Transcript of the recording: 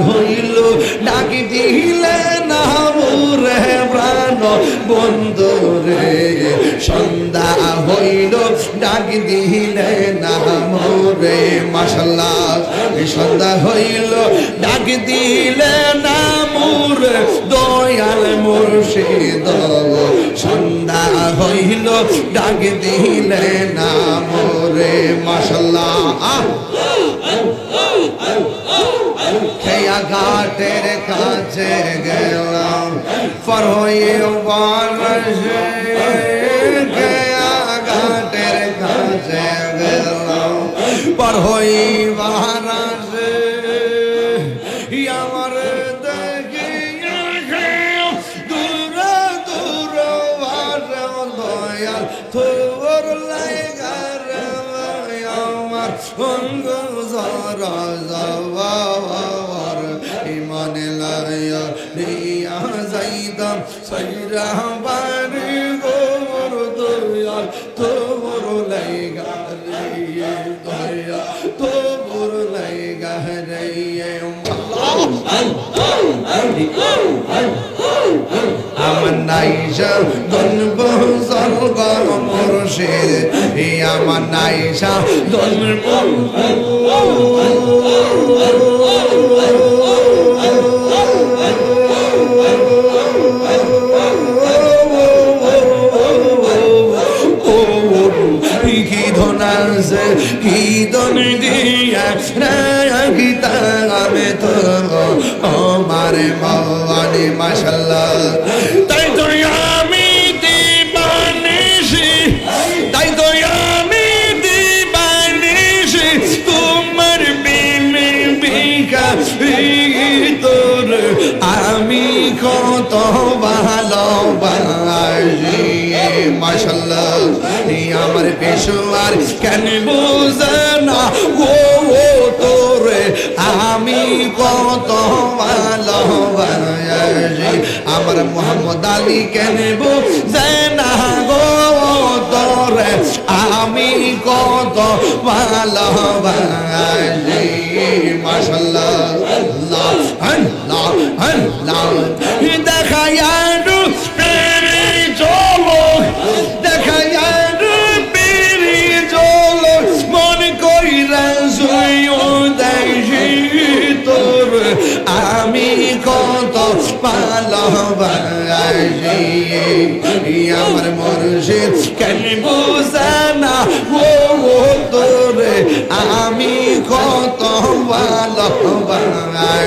হইল ডাক দিলে না মোরে প্রাণ বন্ধু রে সন্ধ্যা হইল ডাক দিলে না মোরে মাশাআল্লাহ সন্ধ্যা হইল ডাক দিলে না মোরে দয়াল মুর্শিদ সন্ধ্যা হইল ডাক দিলে না মোরে মাশাআল্লাহ খেয়া ঘাটের কাছে গেলাম পার হয়ে বারসে খেয়া ঘাটের কাছে গেলাম পার হয়ে বারসে আমার দেখে দূর দূর দয়াল তোর লাগার আমার অঙ্গ জরা যাওয়ার ইমান লায়া রিয়া যাইদাম সাইরা বাড়ি গোর দয়াল তোর লাগার রিয়া দয়া তোর লাগার রিয়া আমার নাইশা দনব সরগর মুর্শিদ আমার নাইশা দনব কি ধনাছে কি দন দিয়া গীতা আমি তো আমার মাওয়ানি মাশাআল্লাহ তাই তো আমি দিবানিশি তাই তো আমি দিবানিশি তোমার বিনে বিকা তোর আমি কত ভালোবাসি মাশাআল্লাহ আমার পেশোয়ার কেন বুঝে না ও তোরে আমি কত ভালোবাসি আমার মোহাম্মদ আলী কেন বুঝে না গো তোরে আমি কত ভালোবাসি মাশাআল্লাহ আল্লাহ আল্লাহ আল্লাহ দেখায়া চলো দেখায়া আমি কত ভালোবাসি আমার মুর্শিদ কেন বুঝে না ও তোরে আমি কত ভালোবাসি